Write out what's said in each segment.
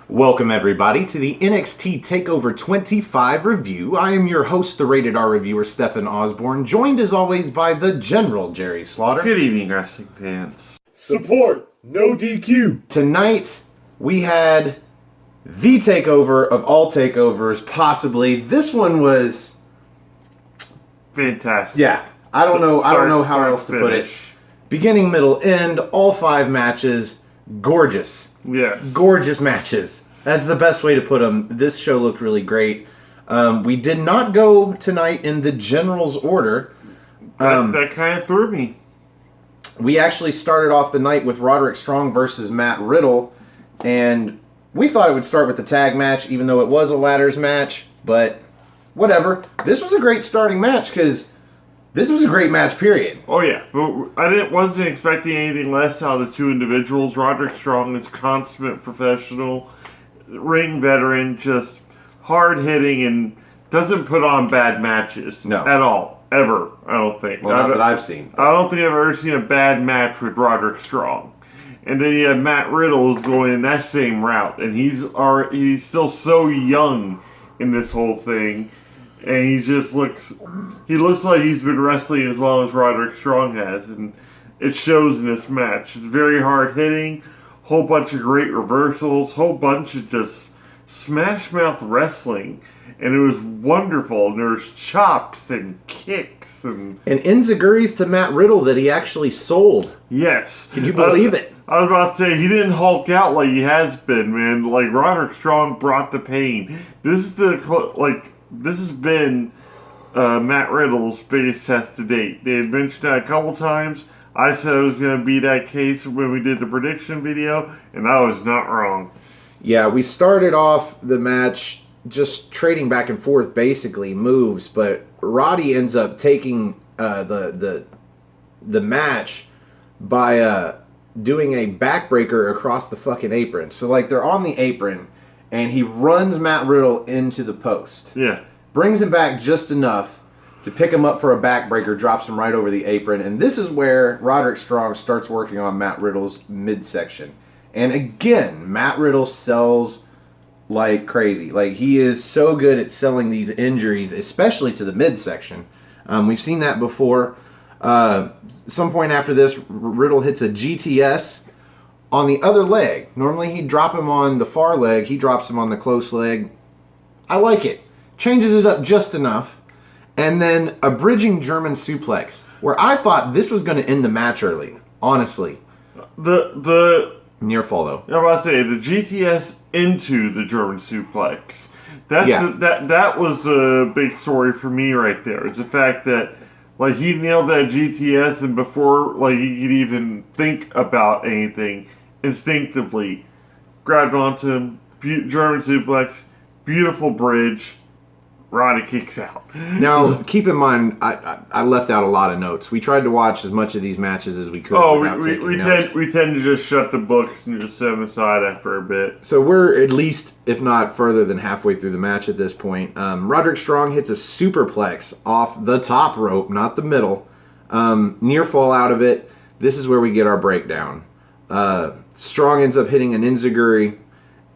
Welcome everybody to the NXT TakeOver 25 review. I am your host, the Rated R reviewer, Stefan Osborne, joined as always by the General, Jerry Slaughter. Good evening, wrestling fans. Support, no DQ. Tonight, we had the takeover of all takeovers, possibly. This one was fantastic. Yeah, I don't know how else to put it. Beginning, middle, end, all 5 matches, gorgeous. Yes. Gorgeous matches. That's the best way to put them. This show looked really great. We did not go tonight in the General's order. That kind of threw me. We actually started off the night with Roderick Strong versus Matt Riddle, and we thought it would start with the tag match, even though it was a ladders match, but whatever. This was a great starting match, because this was a great match, period. Oh, yeah. But I wasn't expecting anything less out of the two individuals. Roderick Strong is a consummate professional, ring veteran, just hard-hitting, and doesn't put on bad matches. No. At all. Ever, I don't think. Well, not that I've seen. I don't think I've ever seen a bad match with Roderick Strong. And then you have Matt Riddle who's going in that same route, and he's still so young in this whole thing. And he looks like he's been wrestling as long as Roderick Strong has, and it shows in this match. It's very hard hitting, whole bunch of great reversals, whole bunch of just smash mouth wrestling, and it was wonderful. And there's chops and kicks and enziguris to Matt Riddle that he actually sold. Yes, can you believe it? I was about to say, he didn't Hulk out like he has been, man. Like, Roderick Strong brought the pain. This has been Matt Riddle's biggest test to date. They had mentioned that a couple times. I said it was going to be that case when we did the prediction video, and I was not wrong. Yeah, we started off the match just trading back and forth, basically, moves, but Roddy ends up taking the match by doing a backbreaker across the fucking apron. So, like, they're on the apron, and he runs Matt Riddle into the post. Yeah. Brings him back just enough to pick him up for a backbreaker, drops him right over the apron. And this is where Roderick Strong starts working on Matt Riddle's midsection. And again, Matt Riddle sells like crazy. Like, he is so good at selling these injuries, especially to the midsection. We've seen that before. Some point after this, Riddle hits a GTS on the other leg. Normally he'd drop him on the far leg. He drops him on the close leg. I like it. Changes it up just enough. And then a bridging German suplex, where I thought this was going to end the match early. Honestly. The near fall, though. I was about to say, the GTS into the German suplex. That was a big story for me right there. It's the fact that, like, he nailed that GTS, and before, like, he could even think about anything, instinctively grabbed onto him, German suplex, beautiful bridge, Roddy kicks out. Now, keep in mind, I left out a lot of notes. We tried to watch as much of these matches as we could. Oh, we tend to just shut the books and just set them aside after a bit. So we're at least, if not further than halfway through the match at this point. Roderick Strong hits a superplex off the top rope, not the middle. Near fall out of it. This is where we get our breakdown. Strong ends up hitting an enziguri,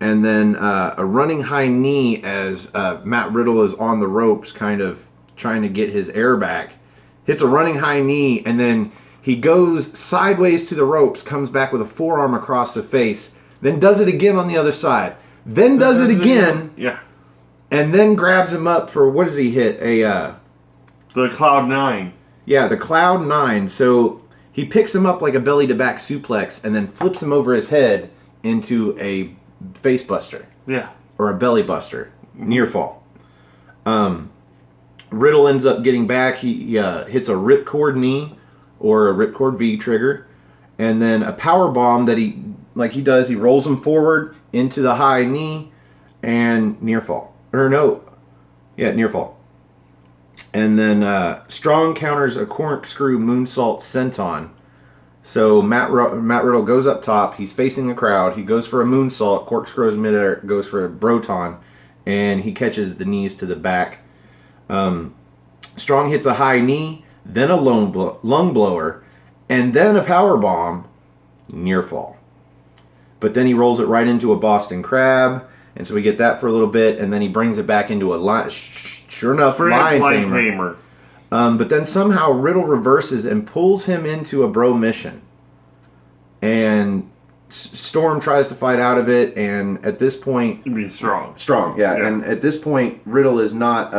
and then a running high knee as Matt Riddle is on the ropes, kind of trying to get his air back. Hits a running high knee, and then he goes sideways to the ropes, comes back with a forearm across the face, then does it again on the other side. Then does it again. Yeah. And then grabs him up for, what does he hit? The Cloud 9. Yeah, the Cloud 9. So he picks him up like a belly-to-back suplex and then flips him over his head into a face buster. Yeah. Or a belly buster. Near fall. Riddle ends up getting back. He hits a ripcord knee or a ripcord V trigger. And then a power bomb that he rolls him forward into the high knee and near fall. Near fall. And then Strong counters a corkscrew moonsault senton. So Matt Riddle goes up top. He's facing the crowd. He goes for a moonsault. Corkscrews midair. Goes for a broton, and he catches the knees to the back. Strong hits a high knee, then a lung blower, and then a power bomb. Near fall. but then he rolls it right into a Boston Crab, and so we get that for a little bit, and then he brings it back into a lion. Sure enough, lion tamer. But then somehow Riddle reverses and pulls him into a bro mission, and Storm tries to fight out of it, and at this point, You mean strong? Strong, yeah. And at this point, Riddle is not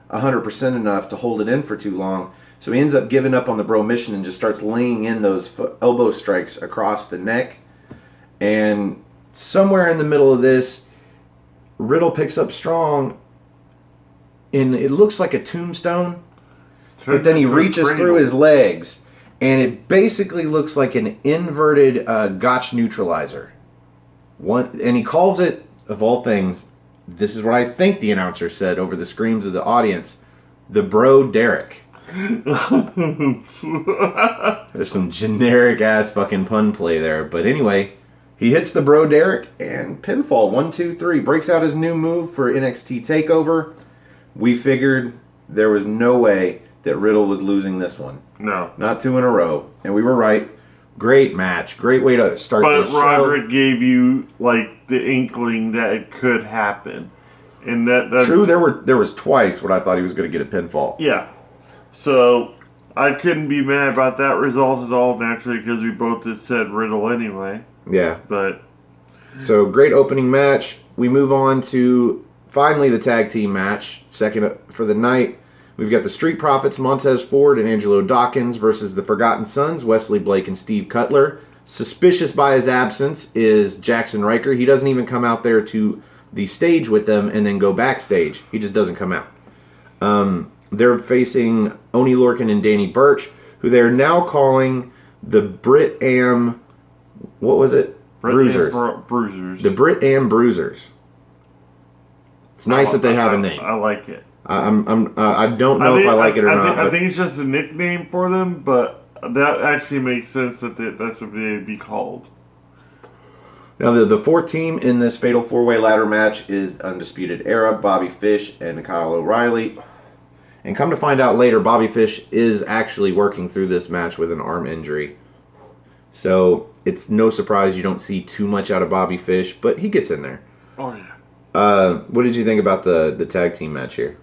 100% enough to hold it in for too long. So he ends up giving up on the bro mission and just starts laying in those elbow strikes across the neck. And somewhere in the middle of this, Riddle picks up Strong, and it looks like a tombstone. But then he reaches through his legs, and it basically looks like an inverted Gotch neutralizer. And he calls it, of all things, this is what I think the announcer said over the screams of the audience, the Bro Derek. There's some generic ass fucking pun play there. But anyway, he hits the Bro Derek and pinfall. 1, 2, 3. Breaks out his new move for NXT TakeOver. We figured there was no way that Riddle was losing this one. No. Not 2 in a row. And we were right. Great match. Great way to start the show. But Roderick gave you, like, the inkling that it could happen. And that's... True, there was twice when I thought he was going to get a pinfall. Yeah. So, I couldn't be mad about that result at all, naturally, because we both had said Riddle anyway. Yeah. But... So, great opening match. We move on to, finally, the tag team match. Second for the night. We've got the Street Profits, Montez Ford and Angelo Dawkins versus the Forgotten Sons, Wesley Blake and Steve Cutler. Suspicious by his absence is Jackson Riker. He doesn't even come out there to the stage with them and then go backstage. He just doesn't come out. They're facing Oney Lorcan and Danny Burch, who they're now calling the Brit Am... What was it? Bruisers. Bruisers. The Brit Am Bruisers. It's nice that they have a name. I like it. I don't know if I like it or not. I think it's just a nickname for them, but that actually makes sense that that's what they'd be called. Now, the fourth team in this Fatal 4-Way Ladder match is Undisputed Era, Bobby Fish, and Kyle O'Reilly. And come to find out later, Bobby Fish is actually working through this match with an arm injury. So, it's no surprise you don't see too much out of Bobby Fish, but he gets in there. Oh, yeah. What did you think about the tag team match here?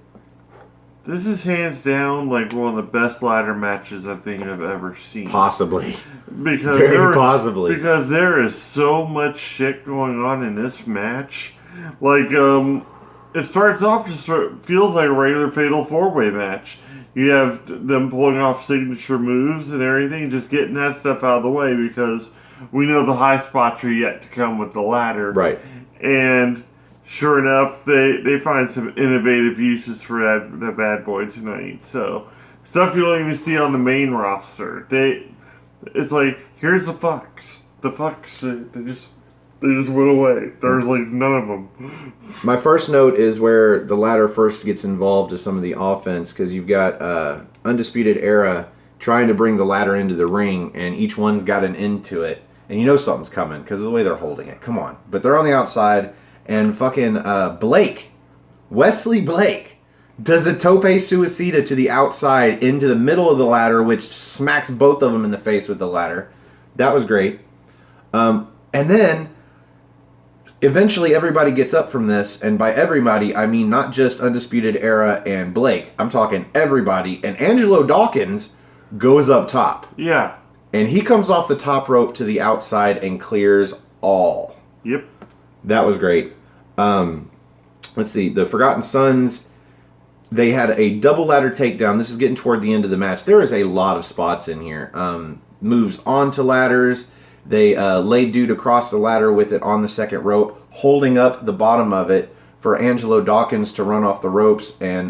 This is hands down like one of the best ladder matches I think I've ever seen. Possibly. Very possibly. Because there is so much shit going on in this match. Like, it starts off just feels like a regular Fatal 4-Way match. You have them pulling off signature moves and everything, just getting that stuff out of the way because we know the high spots are yet to come with the ladder. Right. And... sure enough, they find some innovative uses for that bad boy tonight. So, stuff you don't even see on the main roster. It's like, here's the fucks. The fucks, they just went away. There's like none of them. My first note is where the ladder first gets involved to some of the offense, because you've got Undisputed Era trying to bring the ladder into the ring, and each one's got an end to it. And you know something's coming, because of the way they're holding it. Come on. But they're on the outside. And fucking Wesley Blake, does a tope suicida to the outside into the middle of the ladder, which smacks both of them in the face with the ladder. That was great. And then, eventually everybody gets up from this, and by everybody, I mean not just Undisputed Era and Blake. I'm talking everybody. And Angelo Dawkins goes up top. Yeah. And he comes off the top rope to the outside and clears all. Yep. That was great. Let's see. The Forgotten Sons, they had a double ladder takedown. This is getting toward the end of the match. There is a lot of spots in here. Moves onto ladders. They laid dude across the ladder with it on the second rope, holding up the bottom of it for Angelo Dawkins to run off the ropes and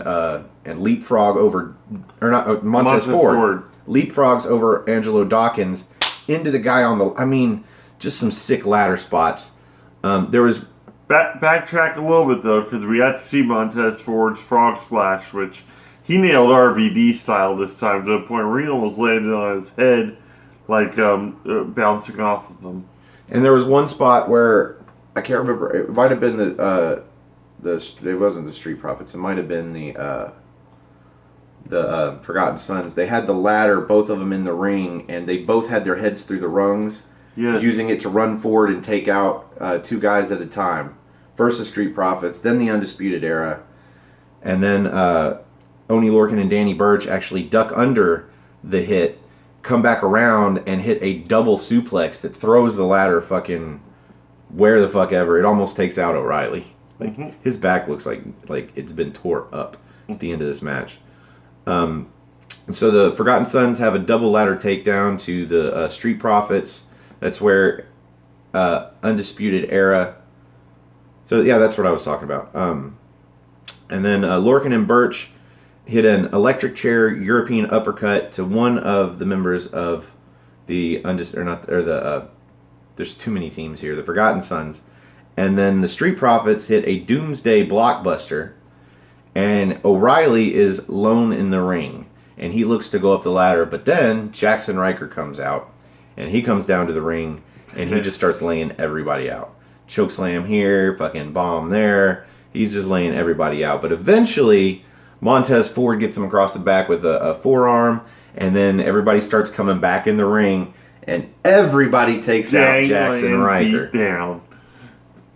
leapfrog over, or not, Montez Ford. Leapfrogs over Angelo Dawkins into the guy on the, I mean, just some sick ladder spots. There was... Backtrack a little bit, though, because we got to see Montez Ford's frog splash, which he nailed RVD style this time to the point where he almost landed on his head, like bouncing off of him. And there was one spot where, I can't remember, it might have been it wasn't the Street Profits, it might have been the Forgotten Sons. They had the ladder, both of them in the ring, and they both had their heads through the rungs. Yes. using it to run forward and take out 2 guys at a time. First the Street Profits, then the Undisputed Era, and then Oney Lorcan and Danny Burch actually duck under the hit, come back around and hit a double suplex that throws the ladder fucking where the fuck ever. It almost takes out O'Reilly. Like his back looks like it's been tore up at the end of this match. So the Forgotten Sons have a double ladder takedown to the Street Profits. That's where Undisputed Era. So yeah, that's what I was talking about. And then Lorcan and Burch hit an electric chair European uppercut to one of the members of the there's too many teams here. The Forgotten Sons. And then the Street Profits hit a Doomsday Blockbuster. And O'Reilly is lone in the ring. And he looks to go up the ladder. But then Jackson Riker comes out. And he comes down to the ring. And he just starts laying everybody out. Chokeslam here. Fucking bomb there. He's just laying everybody out. But eventually, Montez Ford gets him across the back with a forearm. And then everybody starts coming back in the ring. And everybody takes out Jackson Riker. Beat down.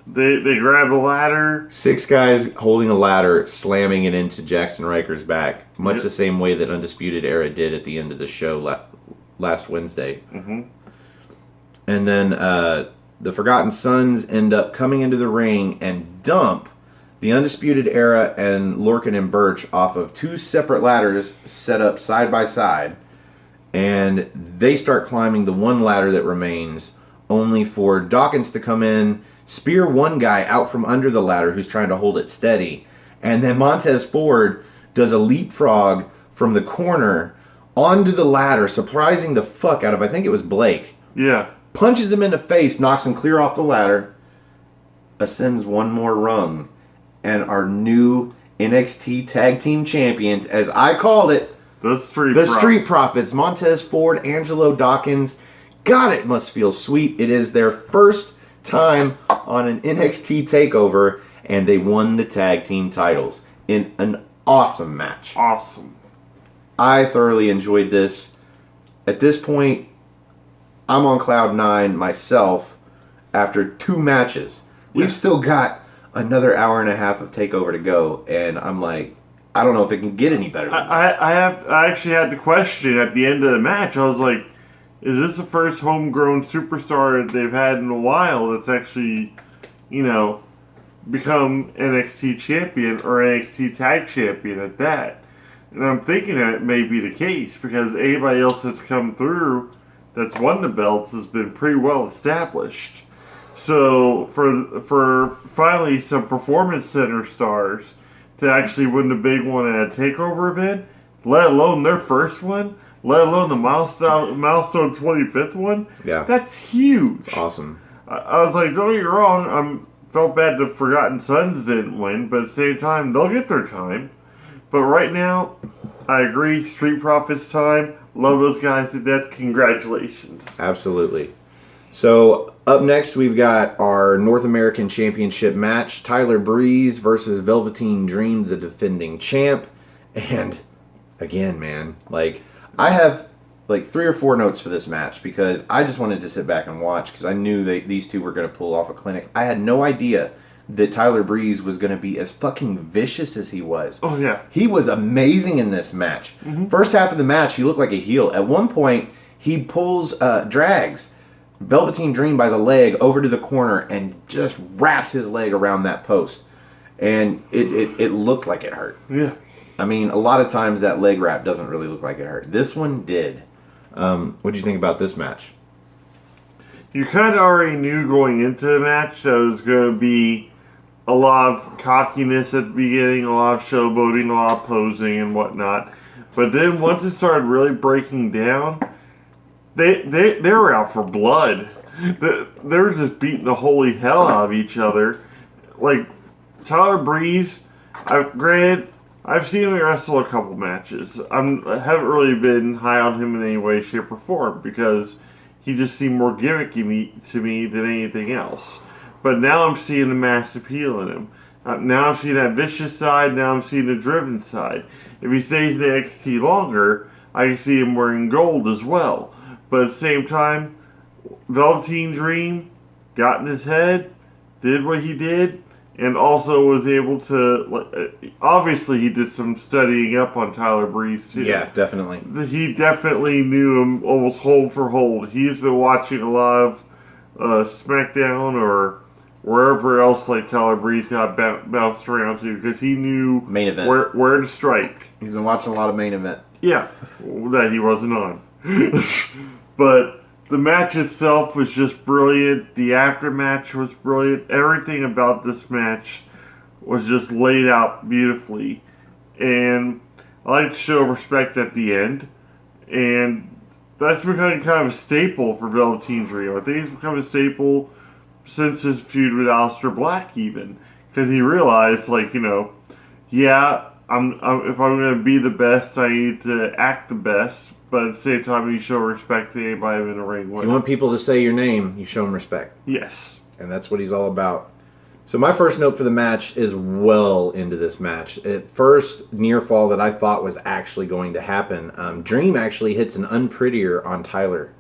They grab a ladder. 6 guys holding a ladder, slamming it into Jackson Riker's back. Much the same way that Undisputed Era did at the end of the show last Wednesday. Mm-hmm. And then the Forgotten Sons end up coming into the ring and dump the Undisputed Era and Lorcan and Burch off of 2 separate ladders set up side by side. And they start climbing the one ladder that remains, only for Dawkins to come in, spear one guy out from under the ladder who's trying to hold it steady. And then Montez Ford does a leapfrog from the corner onto the ladder, surprising the fuck out of, I think it was Blake. Yeah. Punches him in the face, knocks him clear off the ladder, ascends one more rung. And our new NXT Tag Team Champions, as I called it, The Street Profits, Montez Ford, Angelo Dawkins. God, it must feel sweet. It is their first time on an NXT TakeOver, and they won the tag team titles in an awesome match. Awesome. I thoroughly enjoyed this. At this point, I'm on cloud 9 myself after 2 matches. We've still got another hour and a half of TakeOver to go, and I'm like, I don't know if it can get any better than this. I actually had the question at the end of the match. I was like, is this the first homegrown superstar that they've had in a while that's actually, become NXT champion or NXT tag champion at that? And I'm thinking that it may be the case because anybody else that's come through that's won the belts has been pretty well established. So for finally some Performance Center stars to actually win the big one at a TakeOver event, let alone their first one, let alone the milestone 25th one. Yeah, that's huge. It's awesome. I was like, don't get me wrong, felt bad the Forgotten Sons didn't win, but at the same time, they'll get their time. But right now, I agree, Street Profits time. Love those guys to death. Congratulations. Absolutely. So up next, we've got our North American Championship match. Tyler Breeze versus Velveteen Dream, the defending champ. And again, man, I have 3 or 4 notes for this match because I just wanted to sit back and watch because I knew these two were going to pull off a clinic. I had no idea that Tyler Breeze was going to be as fucking vicious as he was. Oh, yeah. He was amazing in this match. Mm-hmm. First half of the match, he looked like a heel. At one point, he drags Velveteen Dream by the leg over to the corner and just wraps his leg around that post. And it looked like it hurt. Yeah. I mean, a lot of times that leg wrap doesn't really look like it hurt. This one did. What do you think about this match? You kind of already knew going into the match that it was going to be a lot of cockiness at the beginning, a lot of showboating, a lot of posing and whatnot. But then once it started really breaking down, they were out for blood. They were just beating the holy hell out of each other. Like, Tyler Breeze, I've seen him wrestle a couple matches. I haven't really been high on him in any way, shape, or form because he just seemed more gimmicky to me than anything else. But now I'm seeing the mass appeal in him. Now I'm seeing that vicious side. Now I'm seeing the driven side. If he stays in NXT longer, I can see him wearing gold as well. But at the same time, Velveteen Dream got in his head, did what he did, and also was able to. Obviously, he did some studying up on Tyler Breeze too. Yeah, definitely. He definitely knew him almost hold for hold. He's been watching a lot of SmackDown or wherever else like Tyler Breeze got bounced around to because he knew Main event. where to strike. He's been watching a lot of main event. Yeah, that he wasn't on. But the match itself was just brilliant. The aftermatch was brilliant. Everything about this match was just laid out beautifully. And I like to show respect at the end. And that's become kind of a staple for Velveteen Dream. I think it's become a staple since his feud with Aleister Black even. Because he realized, yeah, if I'm going to be the best, I need to act the best. But at the same time, you show respect to anybody in the ring with. You want people to say your name, you show them respect. Yes. And that's what he's all about. So my first note for the match is well into this match. At first, near fall that I thought was actually going to happen. Dream actually hits an unprettier on Tyler.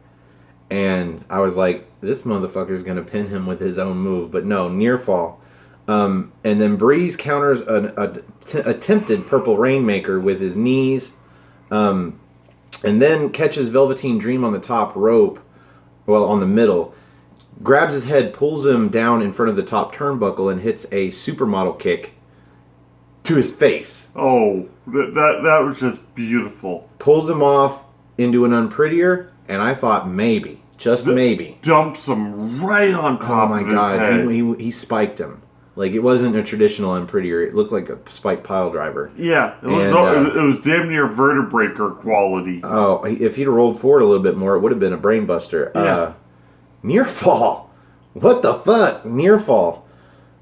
And I was like, this motherfucker's going to pin him with his own move. But no, near fall. And then Breeze counters an attempted Purple Rainmaker with his knees. And then catches Velveteen Dream on the top rope. Well, on the middle. Grabs his head, pulls him down in front of the top turnbuckle, and hits a supermodel kick to his face. Oh, that was just beautiful. Pulls him off into an unprettier, and I thought maybe, just maybe. Dumps him right on top of his head. He spiked him. Like, it wasn't a traditional unprettier. It looked like a spiked pile driver. Yeah, it was damn near vertebraker quality. Oh, if he'd rolled forward a little bit more, it would have been a brain buster. Yeah. Near fall. What the fuck? Near fall.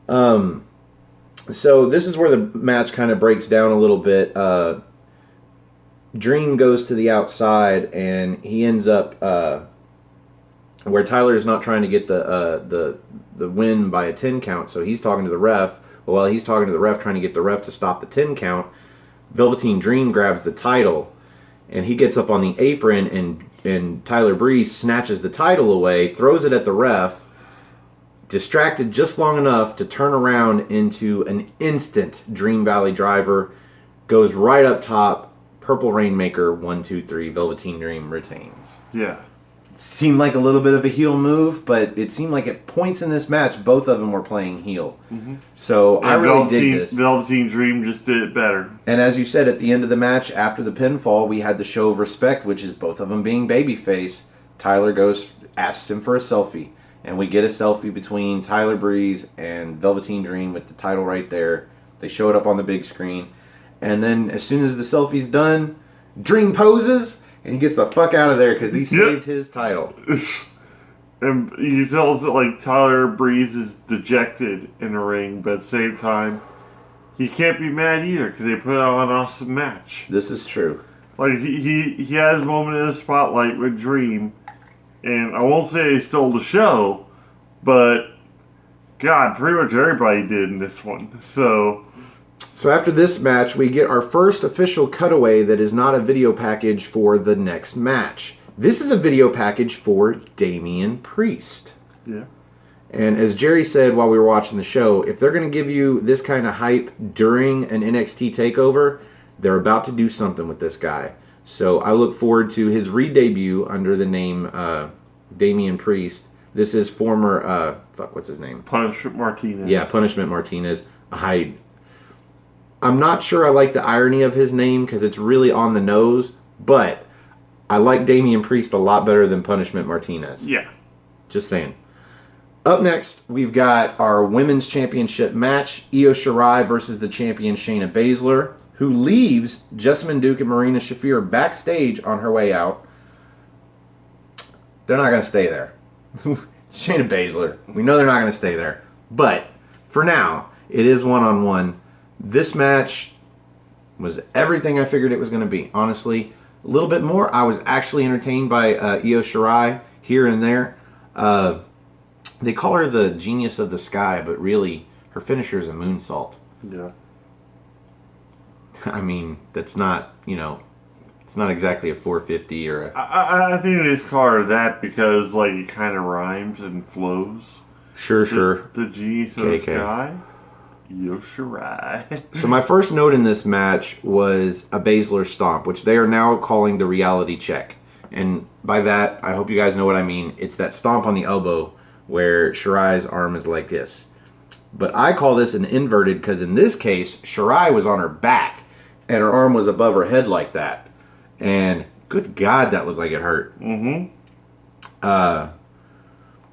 So this is where the match kind of breaks down a little bit. Dream goes to the outside, and he ends up where Tyler's not trying to get the win by a 10 count, so he's talking to the ref. Well, while he's talking to the ref, trying to get the ref to stop the 10 count, Velveteen Dream grabs the title, and he gets up on the apron, and Tyler Breeze snatches the title away, throws it at the ref, distracted just long enough to turn around into an instant Dream Valley driver, goes right up top, Purple Rainmaker, 1, 2, 3, Velveteen Dream retains. Yeah. Seemed like a little bit of a heel move, but it seemed like at points in this match, both of them were playing heel. Mm-hmm. So I really dig this. Velveteen Dream just did it better. And as you said, at the end of the match, after the pinfall, we had the show of respect, which is both of them being babyface. Tyler asks him for a selfie. And we get a selfie between Tyler Breeze and Velveteen Dream with the title right there. They show it up on the big screen. And then as soon as the selfie's done, Dream poses, and he gets the fuck out of there because he saved his title. And you can tell that, Tyler Breeze is dejected in the ring, but at the same time, he can't be mad either because they put on an awesome match. This is true. He has a moment in the spotlight with Dream, and I won't say they stole the show, but God, pretty much everybody did in this one. So after this match, we get our first official cutaway that is not a video package for the next match. This is a video package for Damian Priest. Yeah. And as Jerry said while we were watching the show, if they're going to give you this kind of hype during an NXT TakeOver, they're about to do something with this guy. So I look forward to his re-debut under the name Damian Priest. This is former, what's his name? Punishment Martinez. Yeah, Punishment Martinez. I'm not sure I like the irony of his name because it's really on the nose, but I like Damian Priest a lot better than Punishment Martinez. Yeah. Just saying. Up next, we've got our Women's Championship match, Io Shirai versus the champion Shayna Baszler, who leaves Jessamine Duke and Marina Shafir backstage on her way out. They're not going to stay there. Shayna Baszler. We know they're not going to stay there. But for now, it is one-on-one. This match was everything I figured it was going to be. Honestly, a little bit more. I was actually entertained by Io Shirai here and there. They call her the genius of the sky, but really, her finisher is a moonsault. Yeah. I mean, that's not, It's not exactly a 450 or a... I think it is called that because, like, it kind of rhymes and flows. Sure. The G, so the KK. sky. Io Shirai. So my first note in this match was a Baszler stomp, which they are now calling the reality check. And by that, I hope you guys know what I mean. It's that stomp on the elbow where Shirai's arm is like this. But I call this an inverted because in this case, Shirai was on her back and her arm was above her head like that. And good God, that looked like it hurt. Mm-hmm.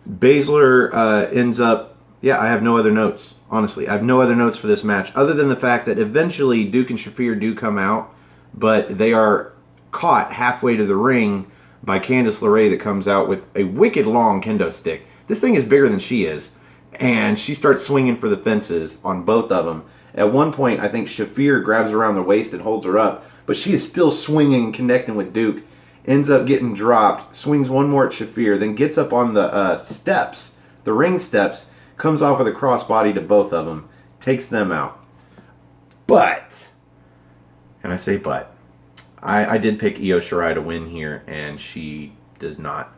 Baszler ends up... Yeah, I have no other notes. Honestly, I have no other notes for this match other than the fact that eventually Duke and Shafir do come out, but they are caught halfway to the ring by Candice LeRae that comes out with a wicked long kendo stick. This thing is bigger than she is, and she starts swinging for the fences on both of them. At one point, I think Shafir grabs her around the waist and holds her up, but she is still swinging and connecting with Duke. Ends up getting dropped, swings one more at Shafir, then gets up on the steps, the ring steps, comes off with a crossbody to both of them, takes them out. But, and I say but, I did pick Io Shirai to win here, and she does not.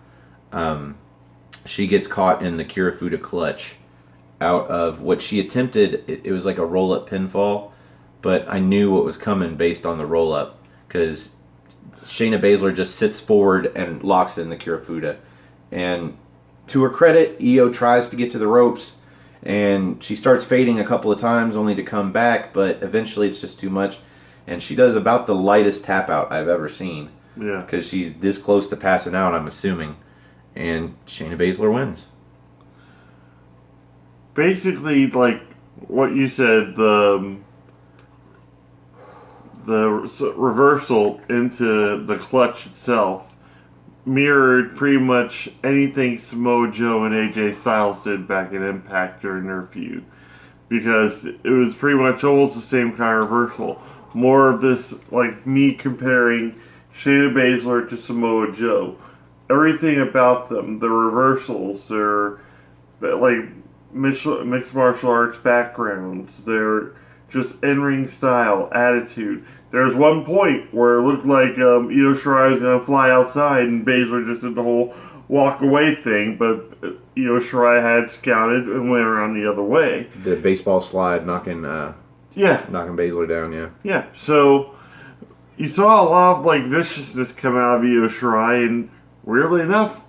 She gets caught in the Kirifuda clutch out of what she attempted. It was like a roll-up pinfall, but I knew what was coming based on the roll-up, because Shayna Baszler just sits forward and locks it in the Kirifuda. And to her credit, Io tries to get to the ropes, and she starts fading a couple of times only to come back, but eventually it's just too much. And she does about the lightest tap out I've ever seen. Yeah. Because she's this close to passing out, I'm assuming. And Shayna Baszler wins. Basically, like what you said, the reversal into the clutch itself mirrored pretty much anything Samoa Joe and AJ Styles did back in Impact during their feud. Because it was pretty much almost the same kind of reversal. More of this, like me comparing Shayna Baszler to Samoa Joe. Everything about them, the reversals, their like mixed martial arts backgrounds, their just in-ring style, attitude. There's one point where it looked like Io Shirai was going to fly outside and Baszler just did the whole walk away thing, but Io Shirai had scouted and went around the other way. The baseball slide knocking Baszler down, yeah. Yeah, so you saw a lot of like viciousness come out of Io Shirai, and weirdly enough,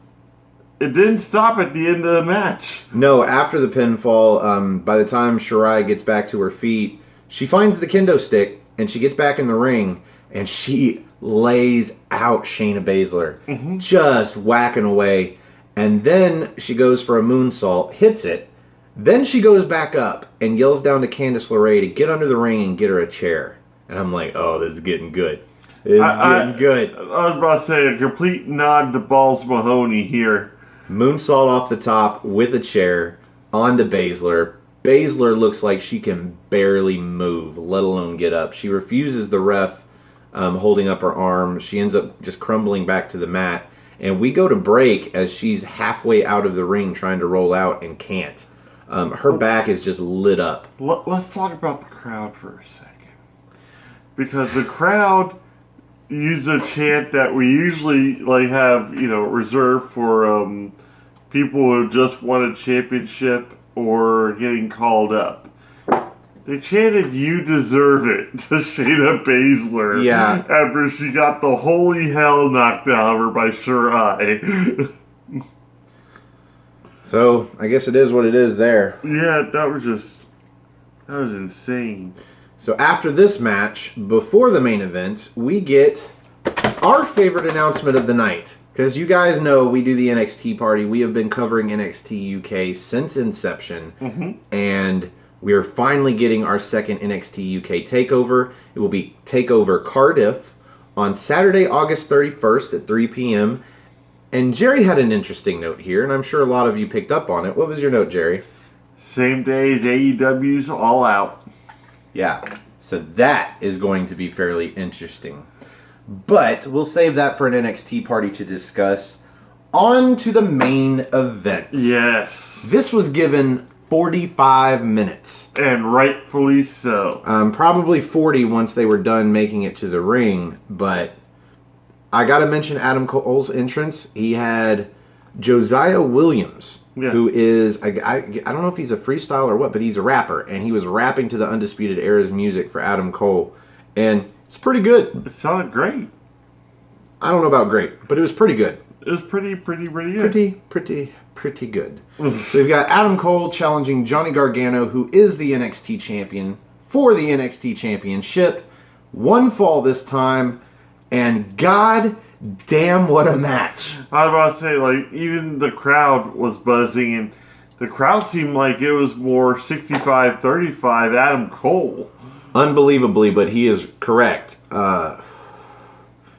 it didn't stop at the end of the match. No, after the pinfall, by the time Shirai gets back to her feet, she finds the kendo stick, and she gets back in the ring, and she lays out Shayna Baszler, just whacking away. And then she goes for a moonsault, hits it. Then she goes back up and yells down to Candice LeRae to get under the ring and get her a chair. And I'm like, oh, this is getting good. It's getting good. I was about to say a complete nod to Balls Mahoney here. Moonsault off the top with a chair onto Baszler. Baszler looks like she can barely move, let alone get up. She refuses the ref holding up her arm. She ends up just crumbling back to the mat. And we go to break as she's halfway out of the ring trying to roll out and can't. Her back is just lit up. Let's talk about the crowd for a second. Because the crowd used a chant that we usually like have, reserved for people who just won a championship or getting called up. They chanted, "You deserve it," to Shayna Baszler. Yeah. After she got the holy hell knocked out of her by Shirai. So, I guess it is what it is there. Yeah, that was insane. So after this match, before the main event, we get our favorite announcement of the night. Because you guys know we do the NXT party. We have been covering NXT UK since inception. And we are finally getting our second NXT UK TakeOver. It will be TakeOver Cardiff on Saturday, August 31st at 3 p.m. And Jerry had an interesting note here, and I'm sure a lot of you picked up on it. What was your note, Jerry? Same day as AEW's All Out. Yeah, so that is going to be fairly interesting. But we'll save that for an NXT party to discuss. On to the main event. Yes. This was given 45 minutes. And rightfully so. Probably 40 once they were done making it to the ring, but I got to mention Adam Cole's entrance. He had Josiah Williams, who is, I don't know if he's a freestyle or what, but he's a rapper. And he was rapping to the Undisputed Era's music for Adam Cole. And it's pretty good. It sounded great. I don't know about great, but it was pretty good. It was pretty good. Pretty good. So we've got Adam Cole challenging Johnny Gargano, who is the NXT champion, for the NXT championship. One fall this time, and god damn, what a match. I was about to say, like, even the crowd was buzzing, and the crowd seemed like it was more 65-35 Adam Cole. Unbelievably, but he is correct.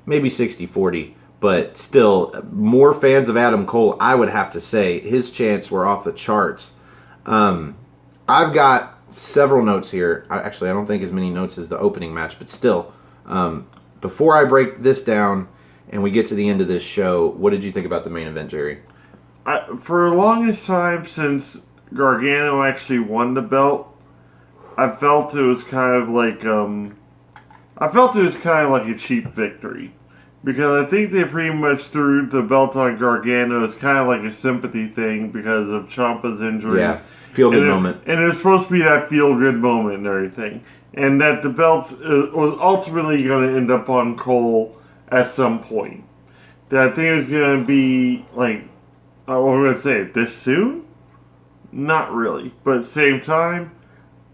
Maybe 60-40, but still, more fans of Adam Cole, I would have to say. His chants were off the charts. I've got several notes here. Actually, I don't think as many notes as the opening match, but still. Before I break this down and we get to the end of this show, what did you think about the main event, Jerry? For the longest time since Gargano actually won the belt, I felt it was kind of like a cheap victory. Because I think they pretty much threw the belt on Gargano as kind of like a sympathy thing because of Ciampa's injury. Yeah, feel-good moment. And it was supposed to be that feel-good moment and everything. And that the belt was ultimately going to end up on Cole at some point. That I think it was going to be, like, what am I going to say, this soon? Not really. But at the same time,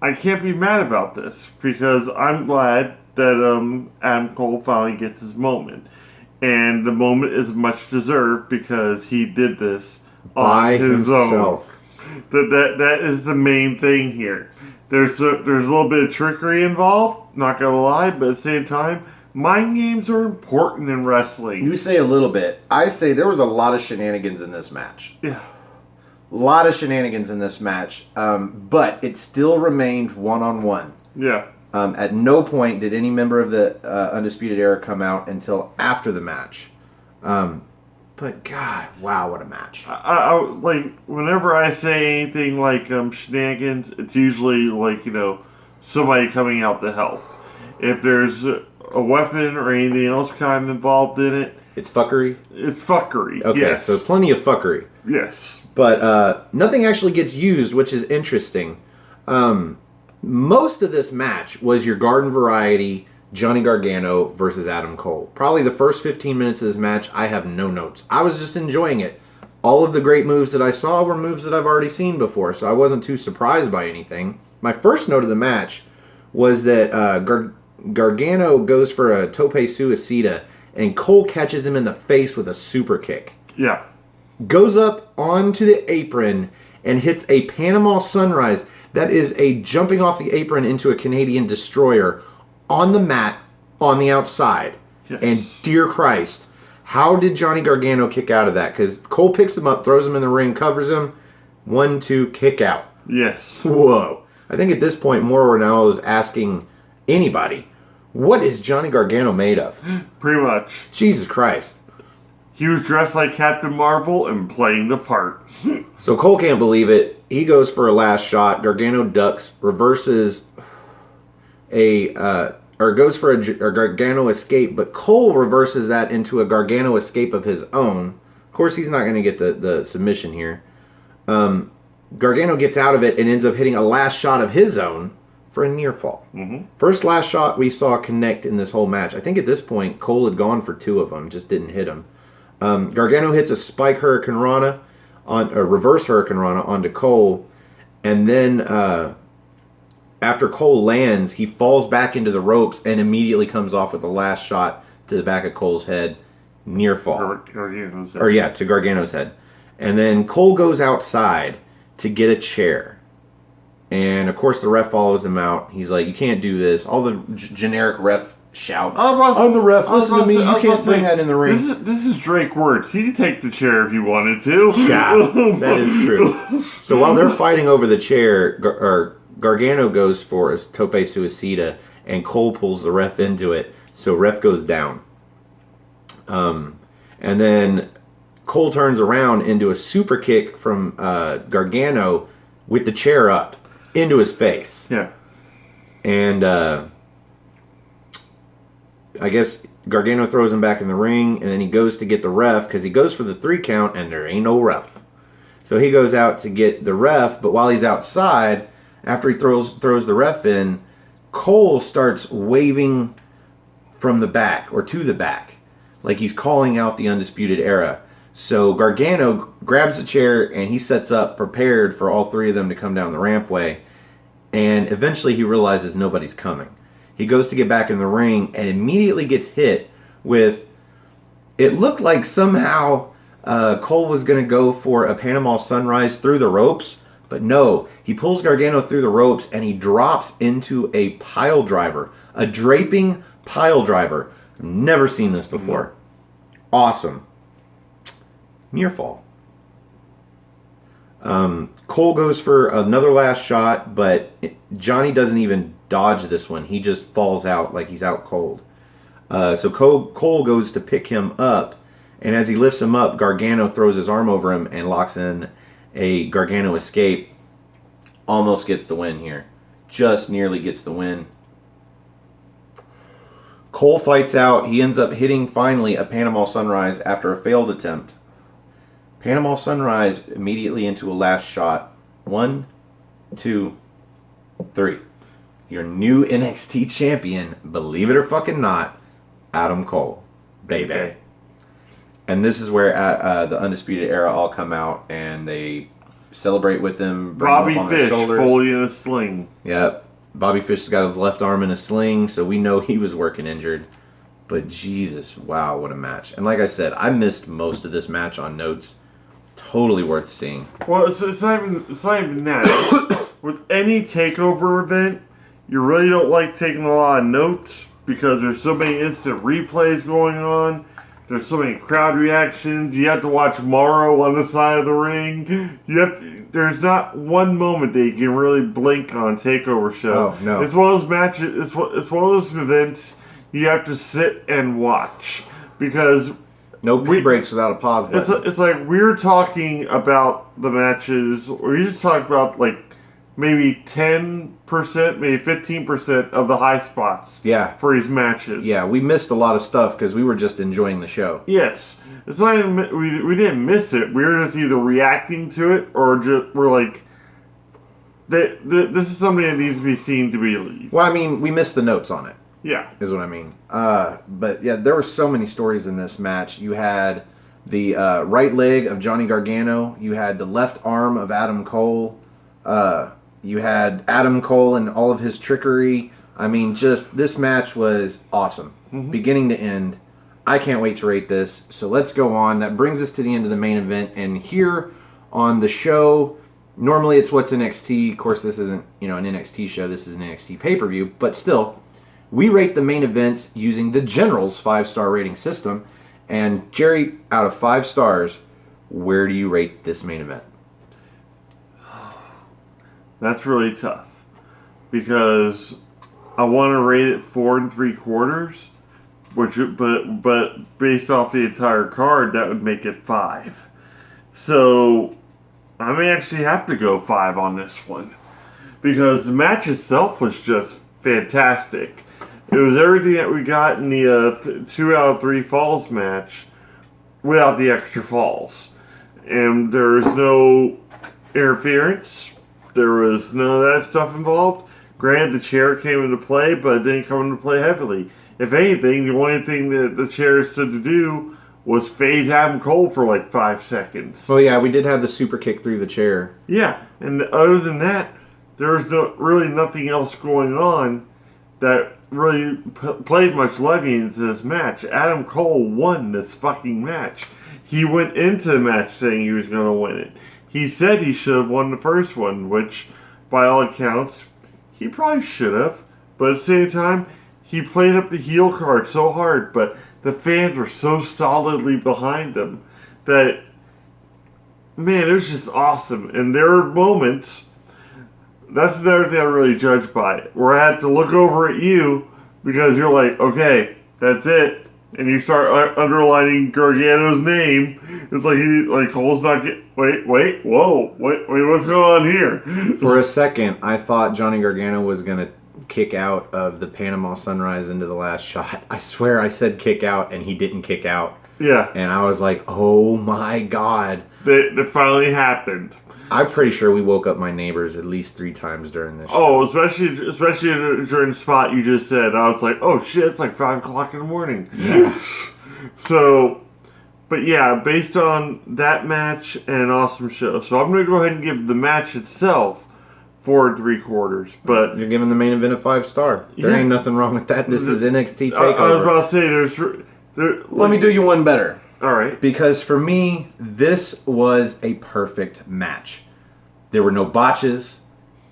I can't be mad about this. Because I'm glad that Adam Cole finally gets his moment. And the moment is much deserved because he did this by on his himself. own. That is the main thing here. There's a little bit of trickery involved, not gonna lie, but at the same time, mind games are important in wrestling. You say a little bit. I say there was a lot of shenanigans in this match. Yeah. A lot of shenanigans in this match, but it still remained one-on-one. Yeah. At no point did any member of the Undisputed Era come out until after the match. But God, wow, what a match! I like whenever I say anything like shenanigans, it's usually like somebody coming out to help. If there's a weapon or anything else kind of involved in it, it's fuckery. It's fuckery. Okay, yes. So plenty of fuckery. Yes, but nothing actually gets used, which is interesting. Most of this match was your garden variety Johnny Gargano versus Adam Cole. Probably the first 15 minutes of this match, I have no notes. I was just enjoying it. All of the great moves that I saw were moves that I've already seen before, so I wasn't too surprised by anything. My first note of the match was that Gargano goes for a tope suicida, and Cole catches him in the face with a super kick. Yeah. Goes up onto the apron and hits a Panama Sunrise. That is a jumping off the apron into a Canadian destroyer on the mat on the outside. Yes. And dear Christ, how did Johnny Gargano kick out of that? Because Cole picks him up, throws him in the ring, covers him. 1-2, kick out. Yes. Whoa. I think at this point, Mauro Ranallo is asking anybody, what is Johnny Gargano made of? Pretty much. Jesus Christ. He was dressed like Captain Marvel and playing the part. So Cole can't believe it. He goes for a last shot. Gargano ducks, reverses goes for a Gargano escape, but Cole reverses that into a Gargano escape of his own. Of course, he's not going to get the submission here. Gargano gets out of it and ends up hitting a last shot of his own for a near fall. Mm-hmm. First last shot we saw connect in this whole match. I think at this point, Cole had gone for 2 of them, just didn't hit him. Gargano hits a spike Hurricane Rana, a reverse Hurricane Rana onto Cole, and then after Cole lands, he falls back into the ropes and immediately comes off with the last shot to the back of Cole's head, near fall. Gargano's head. Or yeah, to Gargano's head. And then Cole goes outside to get a chair. And of course the ref follows him out. He's like, you can't do this. All the generic ref shouts. I'm the ref. Listen to me. You can't bring that in the ring. This is Drake Wirtz. He could take the chair if he wanted to. Yeah, that is true. So while they're fighting over the chair, Gargano goes for a tope suicida, and Cole pulls the ref into it. So ref goes down. And then Cole turns around into a super kick from Gargano with the chair up into his face. Yeah. And I guess Gargano throws him back in the ring, and then he goes to get the ref because he goes for the 3 count, and there ain't no ref. So he goes out to get the ref, but while he's outside, after he throws the ref in, Cole starts waving from the back or to the back, like he's calling out the Undisputed Era. So Gargano grabs a chair and he sets up, prepared for all 3 of them to come down the rampway. And eventually he realizes nobody's coming. He goes to get back in the ring and immediately gets hit with, it looked like somehow Cole was going to go for a Panama Sunrise through the ropes, but no, he pulls Gargano through the ropes and he drops into a pile driver, a draping pile driver. I've never seen this before. Awesome. Near fall. Cole goes for another last shot, but Johnny doesn't even dodge this one. He just falls out like he's out cold. So Cole goes to pick him up, and as he lifts him up, Gargano throws his arm over him and locks in a Gargano escape. Almost gets the win here. Just nearly gets the win. Cole fights out. He ends up hitting, finally, a Panama Sunrise after a failed attempt. Panama Sunrise immediately into a last shot. 1, 2, 3. Your new NXT champion, believe it or fucking not, Adam Cole. Baby. Okay. And this is where the Undisputed Era all come out and they celebrate with them. Bring Bobby them up on their Fish shoulders. fully in a sling. Yep. Bobby Fish has got his left arm in a sling, so we know he was working injured. But Jesus, wow, what a match. And like I said, I missed most of this match on notes. Totally worth seeing. Well, it's not even that. With any takeover event, you really don't like taking a lot of notes because there's so many instant replays going on. There's so many crowd reactions. You have to watch Morrow on the side of the ring. There's not one moment that you can really blink on Takeover show. Oh, no. It's one of those matches. It's one of those events you have to sit and watch because No pre-breaks without a pause button. it's like we're talking about the matches, or you just talk about like maybe 10%, maybe 15% of the high spots. Yeah. For these matches. Yeah, we missed a lot of stuff because we were just enjoying the show. Yes, it's not even, we didn't miss it. We were just either reacting to it or just we're like, this is something that needs to be seen to believe. Well, I mean, we missed the notes on it. Yeah, is what I mean. But yeah, there were so many stories in this match. You had the right leg of Johnny Gargano. You had the left arm of Adam Cole. You had Adam Cole and all of his trickery. I mean, just this match was awesome, beginning to end. I can't wait to rate this. So let's go on. That brings us to the end of the main event. And here on the show, normally it's What's NXT. Of course, this isn't an NXT show. This is an NXT pay-per-view. But still, we rate the main event using the General's 5-star rating system. And Jerry, out of 5 stars, where do you rate this main event? that's really tough because I want to rate it 4 3/4, but based off the entire card, that would make it 5. So I may actually have to go 5 on this one because the match itself was just fantastic. It was everything that we got in the 2 out of 3 falls match without the extra falls. And there was no interference. There was none of that stuff involved. Granted, the chair came into play, but it didn't come into play heavily. If anything, the only thing that the chair stood to do was phase Adam Cole for like 5 seconds. Oh yeah, we did have the super kick through the chair. Yeah, and other than that, there was really nothing else going on that really played much levy into this match. Adam Cole won this fucking match. He went into the match saying he was going to win it. He said he should have won the first one, which, by all accounts, he probably should have. But at the same time, he played up the heel card so hard, but the fans were so solidly behind him that, man, it was just awesome. And there were moments, that's another thing I really judged by it, where I had to look over at you because you're like, okay, that's it. And you start underlining Gargano's name. It's like Cole's not getting. Wait, whoa, wait, what's going on here? For a second, I thought Johnny Gargano was gonna kick out of the Panama Sunrise into the last shot. I swear I said kick out and he didn't kick out. Yeah. And I was like, oh my God. That finally happened. I'm pretty sure we woke up my neighbors at least 3 times during this show. Oh, especially during the spot you just said. I was like, oh shit, it's like 5 o'clock in the morning. Yeah. So, but yeah, based on that match and an awesome show. So I'm going to go ahead and give the match itself 4 3/4. But you're giving the main event a 5-star. There ain't nothing wrong with that. This is NXT TakeOver. I was about to say, let me do you one better. All right. Because for me, this was a perfect match. There were no botches.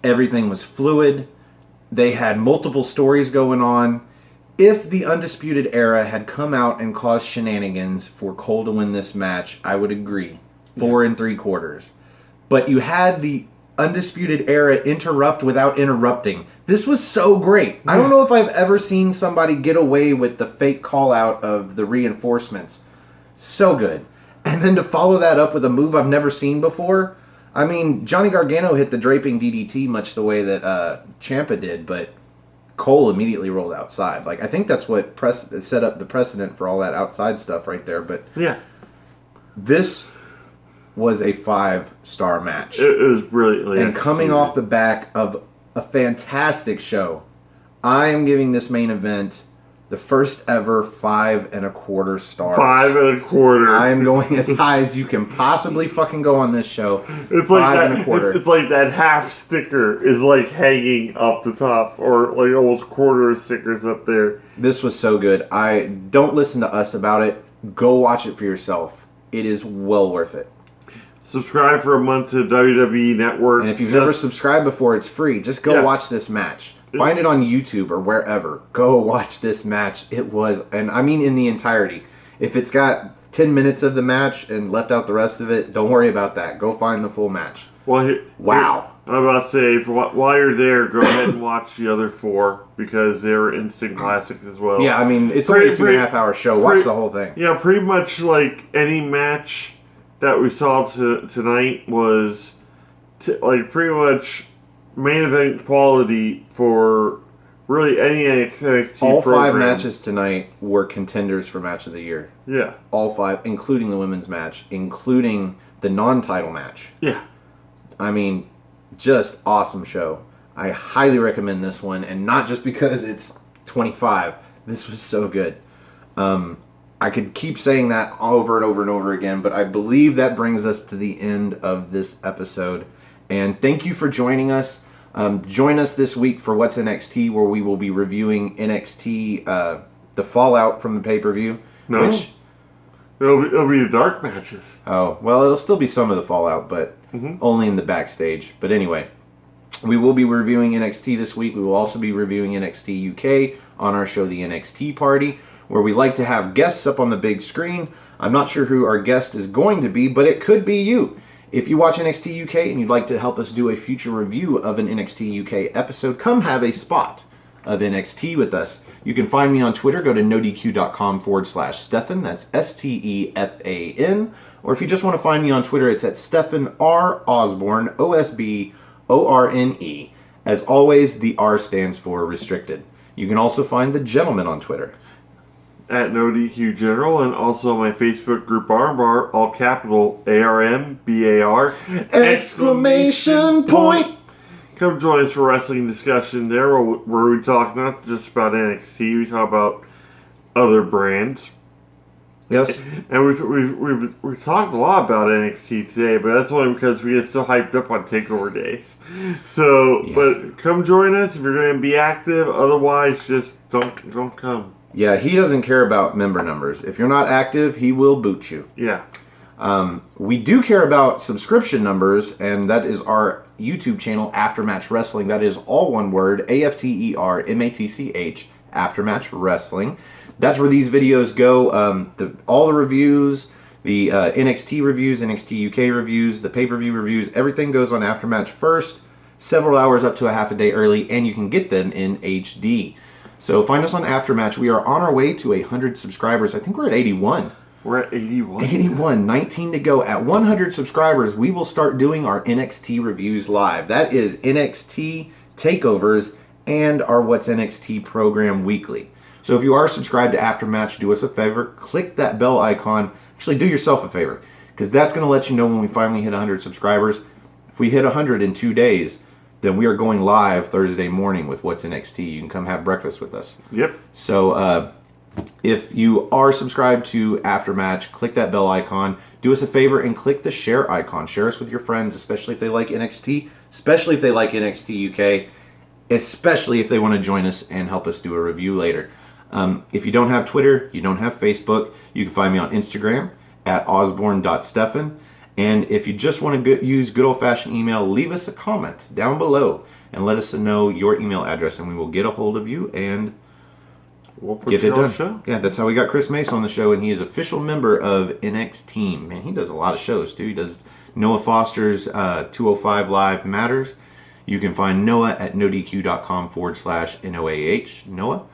Everything was fluid. They had multiple stories going on. If the Undisputed Era had come out and caused shenanigans for Cole to win this match, I would agree. 4 3/4. But you had the Undisputed Era interrupt without interrupting. This was so great. I don't know if I've ever seen somebody get away with the fake call out of the reinforcements. So good. And then to follow that up with a move I've never seen before. I mean, Johnny Gargano hit the draping DDT much the way that Ciampa did, but Cole immediately rolled outside. Like, I think that's what set up the precedent for all that outside stuff right there. But yeah, this was a 5-star match. It was brilliantly and coming off the back of a fantastic show, I am giving this main event the first ever 5 1/4 stars. 5 1/4. I am going as high as you can possibly fucking go on this show. It's 5 like 1/4. It's like that half sticker is like hanging off the top, or like almost quarter of stickers up there. This was so good. Don't listen to us about it. Go watch it for yourself. It is well worth it. Subscribe for a month to WWE Network. And if you've never subscribed before, it's free. Just go watch this match. Find it on YouTube or wherever. Go watch this match. It was, and I mean in the entirety. If it's got 10 minutes of the match and left out the rest of it, don't worry about that. Go find the full match. Well, wow. I'm about to say, while you're there, go ahead and watch the other 4 because they were instant classics as well. Yeah, I mean, it's only a 2.5 hour show. Watch the whole thing. Yeah, pretty much like any match that we saw tonight was like pretty much main event quality for really any NXT all program. 5 matches tonight were contenders for match of the year. Yeah. All 5, including the women's match, including the non-title match. Yeah. I mean, just awesome show. I highly recommend this one, and not just because it's 25. This was so good. I could keep saying that over and over and over again, but I believe that brings us to the end of this episode. And thank you for joining us. Join us this week for What's NXT, where we will be reviewing NXT, the fallout from the pay-per-view. No, it'll be the dark matches. Oh, well, it'll still be some of the fallout, but only in the backstage. But anyway, we will be reviewing NXT this week. We will also be reviewing NXT UK on our show, The NXT Party, where we like to have guests up on the big screen. I'm not sure who our guest is going to be, but it could be you. If you watch NXT UK and you'd like to help us do a future review of an NXT UK episode, come have a spot of NXT with us. You can find me on Twitter. Go to nodq.com/Stefan. That's STEFAN. Or if you just want to find me on Twitter, it's at Stefan R. Osborne, OSBORNE. As always, the R stands for restricted. You can also find the gentleman on Twitter at NoDQ General, and also my Facebook group Armbar, all capital ARMBAR exclamation point. Come join us for wrestling discussion there, where we talk not just about NXT, we talk about other brands. Yes, and we've talked a lot about NXT today, but that's only because we get so hyped up on Takeover days. So, but come join us if you're going to be active. Otherwise, just don't come. Yeah, he doesn't care about member numbers. If you're not active, he will boot you. Yeah. We do care about subscription numbers, and that is our YouTube channel, Aftermatch Wrestling. That is all one word, AFTERMATCH, Aftermatch Wrestling. That's where these videos go. All the reviews, the NXT reviews, NXT UK reviews, the pay-per-view reviews, everything goes on Aftermatch first, several hours up to a half a day early, and you can get them in HD. So find us on Aftermatch. We are on our way to 100 subscribers. I think we're at 81. We're at 81. 81, 19 to go. At 100 subscribers, we will start doing our NXT reviews live. That is NXT TakeOver's and our What's NXT program weekly. So if you are subscribed to Aftermatch, do us a favor, click that bell icon. Actually, do yourself a favor, because that's going to let you know when we finally hit 100 subscribers. If we hit 100 in 2 days, then we are going live Thursday morning with What's NXT. You can come have breakfast with us. Yep. So if you are subscribed to Aftermatch, click that bell icon. Do us a favor and click the share icon. Share us with your friends, especially if they like NXT, especially if they like NXT UK, especially if they want to join us and help us do a review later. If you don't have Twitter, you don't have Facebook, you can find me on Instagram at osborne.stefan. And if you just want to use good old-fashioned email, leave us a comment down below and let us know your email address, and we will get a hold of you and we'll put get you it on done. the show. Yeah, that's how we got Chris Mace on the show, and he is official member of NXT. Man, he does a lot of shows too. He does Noah Foster's 205 Live Matters. You can find Noah at nodq.com/NOAH. Noah.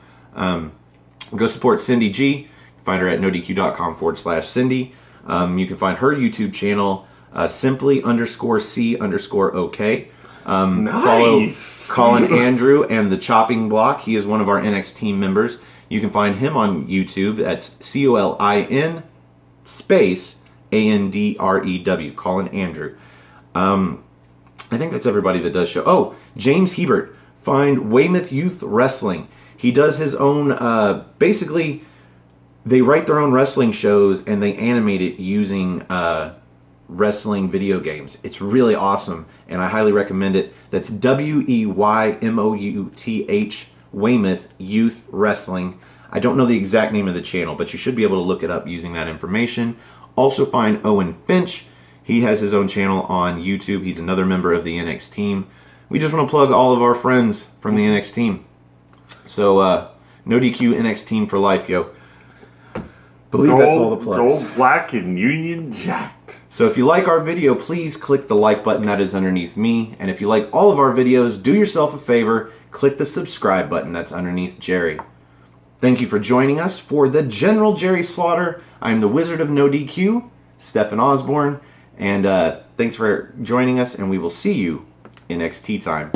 Go support Cindy G. Find her at nodq.com/Cindy. You can find her YouTube channel simply_C_OK. Follow Colin Andrew and the Chopping Block. He is one of our NXT members. You can find him on YouTube. That's COLIN space ANDREW. Colin Andrew. I think that's everybody that does show. Oh, James Hebert. Find Weymouth Youth Wrestling. He does his own, basically, they write their own wrestling shows and they animate it using wrestling video games. It's really awesome, and I highly recommend it. That's WEYMOUTH, Weymouth Youth Wrestling. I don't know the exact name of the channel, but you should be able to look it up using that information. Also find Owen Finch. He has his own channel on YouTube. He's another member of the NXT team. We just want to plug all of our friends from the NXT team. So, no DQ NXT team for life, yo. Believe that's all the plugs. Gold, black, and Union Jacked. So if you like our video, please click the like button that is underneath me. And if you like all of our videos, do yourself a favor, click the subscribe button that's underneath Jerry. Thank you for joining us for the General Jerry Slaughter. I'm the Wizard of No DQ, Stefan Osborne. And thanks for joining us, and we will see you in NXT time.